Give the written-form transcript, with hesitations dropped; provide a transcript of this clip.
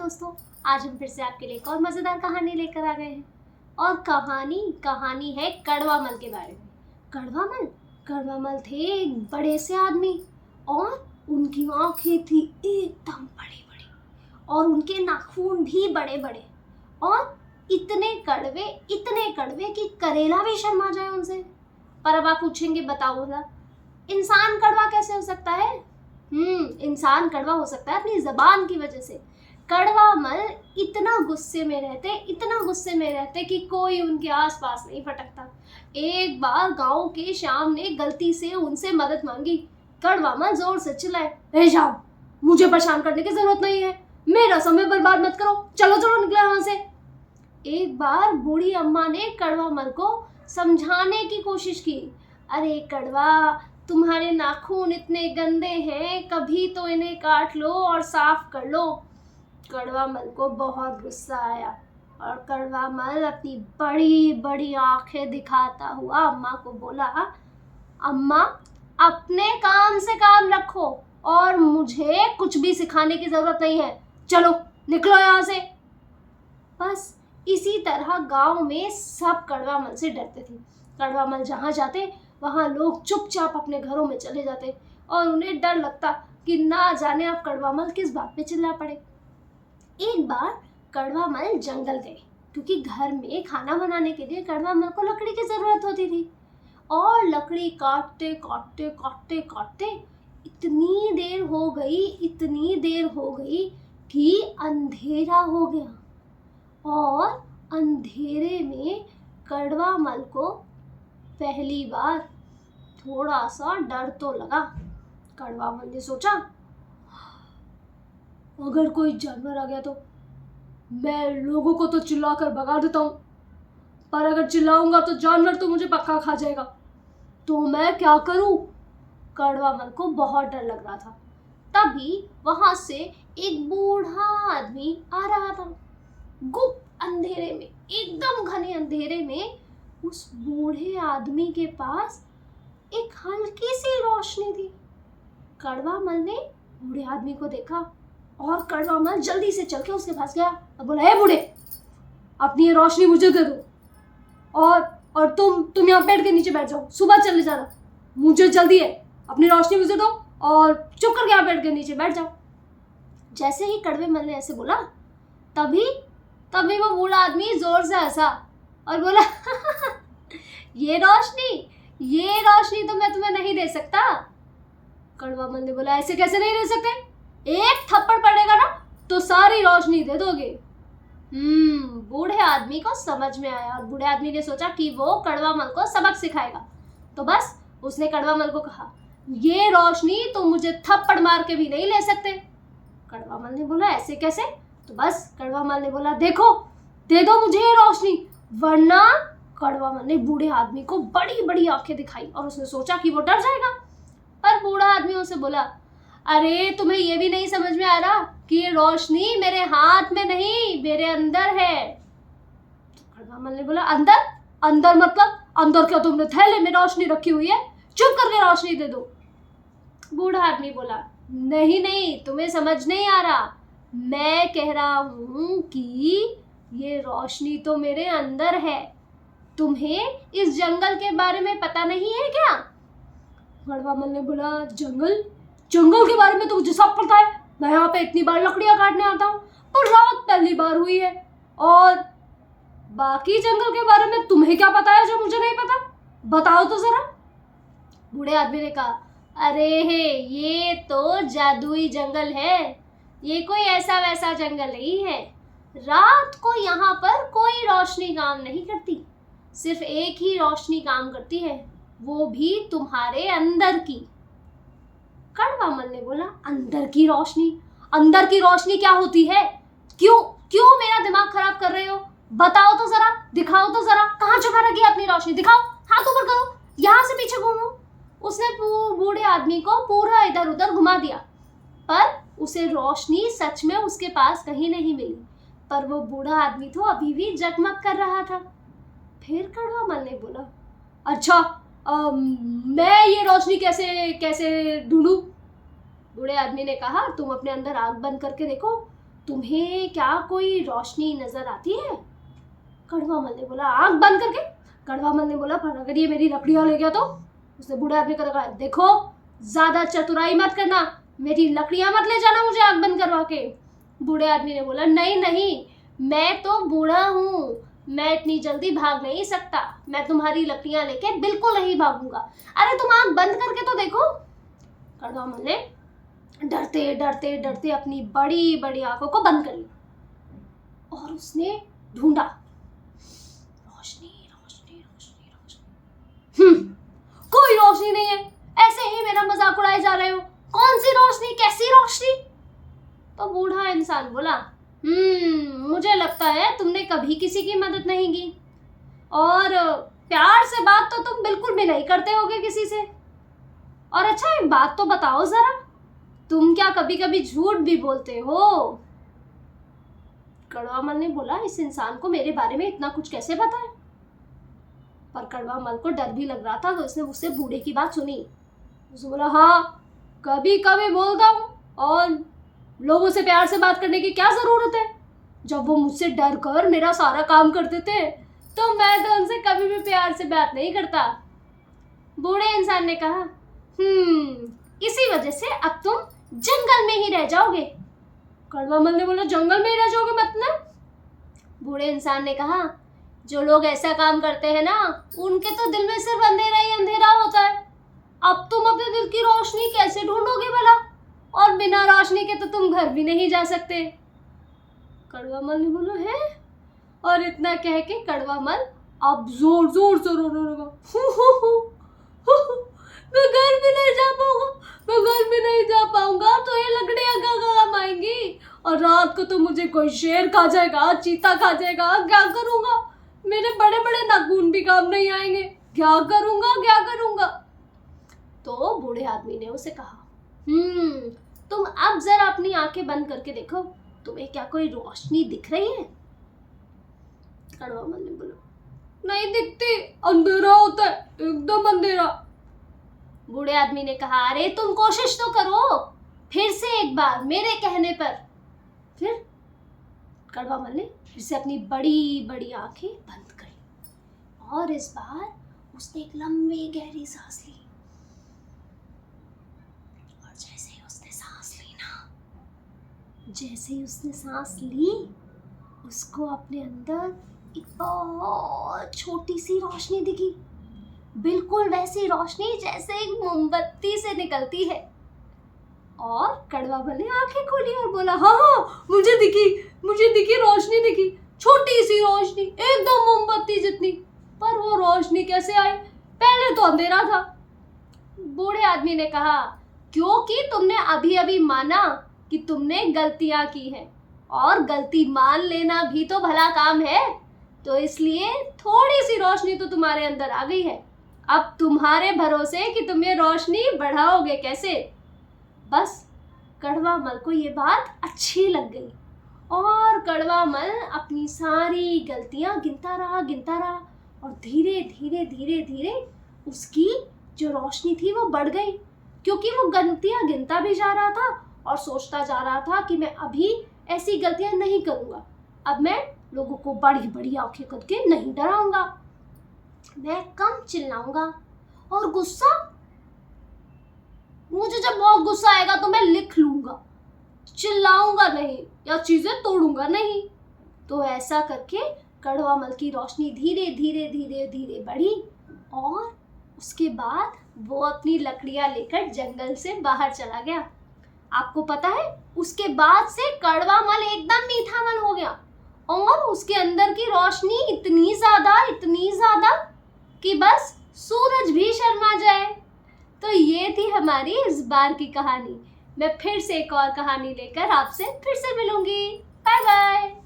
दोस्तों, आज हम फिर से आपके लिए एक और मज़ेदार कहानी लेकर आ गए हैं। और कहानी है कड़वा मल के बारे में। कड़वा मल थे एक बड़े से आदमी और उनकी आंखें थी एकदम बड़ी बड़ी और उनके नाखून भी बड़े बड़े और इतने कड़वे कि करेला भी शर्मा जाए उनसे। पर अब आप पूछेंगे, बताओ ना, इंसान कड़वा कैसे हो सकता है? इंसान कड़वा हो सकता है अपनी जबान की वजह से। कड़वा मल इतना गुस्से में रहते कि कोई उनके आसपास नहीं फटकता। एक बार गांव के श्याम ने गलती से उनसे मदद मांगी। कड़वा मल जोर से चिल्लाए, हे श्याम, मुझे परेशान करने की जरूरत नहीं है, मेरा समय बर्बाद मत करो, चलो चलो निकले यहाँ से। एक बार बूढ़ी अम्मा ने कड़वा मल को समझाने की कोशिश की। अरे कड़वा, तुम्हारे नाखून इतने गंदे हैं, कभी तो इन्हें काट लो और साफ कर लो। कड़वा मल को बहुत गुस्सा आया और कड़वा मल अपनी बड़ी बड़ी आंखें दिखाता हुआ अम्मा को बोला, अम्मा, अपने काम से काम रखो और मुझे कुछ भी सिखाने की जरूरत नहीं है, चलो निकलो यहाँ से। बस इसी तरह गांव में सब कड़वा मल से डरते थे। कड़वा मल जहाँ जाते वहाँ लोग चुपचाप अपने घरों में चले जाते और उन्हें डर लगता कि ना जाने अब कड़वा मल किस बात पे चिल्ला पड़े। एक बार कड़वा मल जंगल गए क्योंकि घर में खाना बनाने के लिए कड़वा मल को लकड़ी की जरूरत होती थी। और लकड़ी काटते इतनी देर हो गई कि अंधेरा हो गया। और अंधेरे में कड़वा मल को पहली बार थोड़ा सा डर तो लगा। कड़वा मल ने सोचा, अगर कोई जानवर आ गया तो मैं लोगों को तो चिल्लाकर भगा देता हूँ, पर अगर चिल्लाऊंगा तो जानवर तो मुझे पक्का खा जाएगा, तो मैं क्या करूँ? कड़वा मल को बहुत डर लग रहा था। तभी वहां से एक बूढ़ा आदमी आ रहा था। गुप्त अंधेरे में, एकदम घने अंधेरे में, उस बूढ़े आदमी के पास एक हल्की सी रोशनी थी। कड़वा मल ने बूढ़े आदमी को देखा और कड़वा मल जल्दी से चल के उसके पास गया और बोला, हे बूढ़े, अपनी ये रोशनी मुझे दे दो और तुम यहाँ पेड़ के नीचे बैठ जाओ, सुबह चले जाना, मुझे जल्दी है, अपनी रोशनी मुझे दो और चुप करके यहाँ पेड़ के नीचे बैठ जाओ। जैसे ही कड़वे मल ने ऐसे बोला, तभी वो बूढ़ा आदमी जोर से हंसा और बोला, ये रोशनी तो मैं तुम्हें नहीं दे सकता। कड़वा मल ने बोला, ऐसे कैसे नहीं दे सकते? एक थप्पड़ पड़ेगा ना तो सारी रोशनी दे दोगे। बूढ़े आदमी को समझ में आया और बूढ़े आदमी ने सोचा कि वो कड़वा मल को सबक सिखाएगा। तो बस उसने कड़वा मल को कहा, ये रोशनी तो मुझे थप्पड़ मार के भी नहीं ले सकते। कड़वा मल ने बोला, ऐसे कैसे? तो बस कड़वा मल ने बोला, देखो, दे दो मुझे ये रोशनी, वरना। कड़वा मल ने बूढ़े आदमी को बड़ी बड़ी आंखें दिखाई और उसने सोचा कि वो डर जाएगा। पर बूढ़ा आदमी उसे बोला, अरे तुम्हें ये भी नहीं समझ में आ रहा कि ये रोशनी मेरे हाथ में नहीं, मेरे अंदर है। तो कड़वा मल ने बोला, अंदर मतलब? अंदर क्या तुमने थैले में रोशनी रखी हुई है? चुप करके रोशनी दे दो। बूढ़ा आदमी बोला, नहीं, तुम्हें समझ नहीं आ रहा, मैं कह रहा हूँ कि ये रोशनी तो मेरे अंदर है, तुम्हें इस जंगल के बारे में पता नहीं है क्या? कड़वा मल ने बोला, जंगल के बारे में तो मुझे सब पता है, मैं यहाँ पे इतनी बार लकड़ियाँ काटने आता हूँ, पर रात पहली बार हुई है, और बाकी जंगल के बारे में तुम्हें क्या पता है जो मुझे नहीं पता? बताओ तो जरा। बूढ़े आदमी ने कहा, अरे ये तो जादुई जंगल है, ये कोई ऐसा वैसा जंगल नहीं है, रात को यहाँ पर कोई रोशनी काम नहीं करती, सिर्फ एक ही रोशनी काम करती है, वो भी तुम्हारे अंदर की। कड़वा मल ने बोला, अंदर की रोशनी क्या होती है? क्यों मेरा दिमाग खराब कर रहे हो? बताओ तो जरा, दिखाओ तो जरा, कहाँ छुपा रखी है अपनी रोशनी? दिखाओ, हाथ ऊपर करो, यहाँ से पीछे घूमो। उसने बूढ़े आदमी को पूरा इधर उधर घुमा दिया, पर उसे रोशनी सच में उसके पास कहीं नहीं मिली, पर वो बूढ़ा आदमी तो अभी भी जगमग कर रहा था। फिर कड़वा मल ने बोला, अच्छा, मैं ये रोशनी कैसे ढूंढूं? बूढ़े आदमी ने कहा, तुम अपने अंदर आग बंद करके देखो, तुम्हें क्या कोई रोशनी नजर आती है? कड़वा मल ने बोला आंख बंद करके। कड़वा मल ने बोला पर अगर ये मेरी लकड़ियां ले गया तो? उसने बूढ़े आदमी को कहा देखो ज्यादा चतुराई मत करना, मेरी लकड़ियां मत ले जाना मुझे आंख बंद करवा के। बूढ़े आदमी ने बोला नहीं नहीं, मैं तो बूढ़ा हूँ, मैं इतनी जल्दी भाग नहीं सकता, मैं तुम्हारी लकड़ियां लेके बिल्कुल नहीं भागूंगा। अरे तुम आंख बंद करके तो देखो। कड़वा मल ने डरते डरते डरते अपनी बड़ी बड़ी आंखों को बंद कर लिया और उसने ढूंढा रोशनी रोशनी रोशनी रोशनी। कोई रोशनी नहीं है, ऐसे ही मेरा मजाक उड़ाए जा रहे हो, कौन सी रोशनी, कैसी रोशनी? तो बूढ़ा इंसान बोला मुझे लगता है तुमने कभी किसी की मदद नहीं की और प्यार से बात तो तुम बिल्कुल भी नहीं करते होगे किसी से। और अच्छा एक बात तो बताओ जरा, तुम क्या कभी कभी झूठ भी बोलते हो? कड़वा मल ने बोला इस इंसान को मेरे बारे में इतना कुछ कैसे पता है? पर कड़वा मल को डर भी लग रहा था तो उसने मुझसे बूढ़े की बात सुनी। उसने बोला हाँ कभी कभी बोलता हूँ, और लोगों से प्यार से बात करने की क्या जरूरत है? जब वो मुझसे डर कर मेरा सारा काम करते थे तो मैं तो उनसे कभी भी प्यार से बात नहीं करता। बूढ़े इंसान ने कहा इसी वजह से अब तुम जंगल में ही रह जाओगे। कड़वा मल ने बोला जंगल में ही रह जाओगे मतलब? बूढ़े इंसान ने कहा जो लोग ऐसा काम करते हैं ना उनके तो दिल में सिर्फ अंधेरा ही अंधेरा होता है। अब तुम अपने दिल की रोशनी कैसे ढूंढोगे भला? और बिना रोशनी के तो तुम घर भी नहीं जा सकते। कड़वा मल ने बोला है, और इतना कह के कड़वा मल अब जोर जोर से रोने लगा। मैं घर भी नहीं जा पाऊंगा, मैं घर भी नहीं जा पाऊंगा, तो ये लकड़ियां क्या काम आएंगी? और रात को तो मुझे कोई शेर खा जाएगा, चीता खा जाएगा, क्या करूंगा? मेरे बड़े बड़े नाखून भी काम नहीं आएंगे, क्या करूंगा क्या करूंगा? तो बूढ़े आदमी ने उसे कहा तुम अब जरा अपनी आंखें बंद करके देखो, तुम्हें क्या कोई रोशनी दिख रही है? कड़वा मल ने बोला नहीं दिखती, अंधेरा होता है, एकदम अंधेरा। बूढ़े आदमी ने कहा अरे तुम कोशिश तो करो, फिर से एक बार मेरे कहने पर। फिर कड़वा मल ने फिर से अपनी बड़ी बड़ी आंखें बंद करी और इस बार उसने एक लंबी गहरी सांस ली। और जैसे ही उसने सांस ली ना, जैसे ही उसने सांस ली, उसको अपने अंदर एक बहुत छोटी सी रोशनी दिखी, बिल्कुल वैसी रोशनी जैसे एक मोमबत्ती से निकलती है। और कड़वा मल ने आंखें खोली और बोला हाँ मुझे दिखी रोशनी दिखी, छोटी सी रोशनी एकदम मोमबत्ती जितनी। पर वो रोशनी कैसे आई? पहले तो अंधेरा था। बूढ़े आदमी ने कहा क्योंकि तुमने अभी अभी माना कि तुमने गलतियां की हैं, और गलती मान लेना भी तो भला काम है, तो इसलिए थोड़ी सी रोशनी तो तुम्हारे अंदर आ गई है। अब तुम्हारे भरोसे कि तुम ये रोशनी बढ़ाओगे कैसे। बस कड़वा मल को ये बात अच्छी लग गई और कड़वा मल अपनी सारी गलतियां गिनता रहा और धीरे धीरे धीरे धीरे उसकी जो रोशनी थी वो बढ़ गई, क्योंकि वो गलतियां गिनता भी जा रहा था और सोचता जा रहा था कि मैं अभी ऐसी गलतियां नहीं करूँगा, अब मैं लोगों को बड़ी बड़ी आंखें करके नहीं डराऊंगा, मैं कम चिल्लाऊंगा, और गुस्सा, मुझे जब बहुत गुस्सा आएगा तो मैं लिख लूंगा, चिल्लाऊंगा नहीं या चीजें तोड़ूंगा नहीं। तो ऐसा करके कड़वा मल की रोशनी धीरे धीरे धीरे धीरे बढ़ी और उसके बाद वो अपनी लकड़ियां लेकर जंगल से बाहर चला गया। आपको पता है उसके बाद से कड़वा मल एकदम मीठा मन हो गया और उसके अंदर की रोशनी इतनी ज्यादा कि बस सूरज भी शर्मा जाए। तो ये थी हमारी इस बार की कहानी। मैं फिर से एक और कहानी लेकर आपसे फिर से मिलूंगी। Bye bye.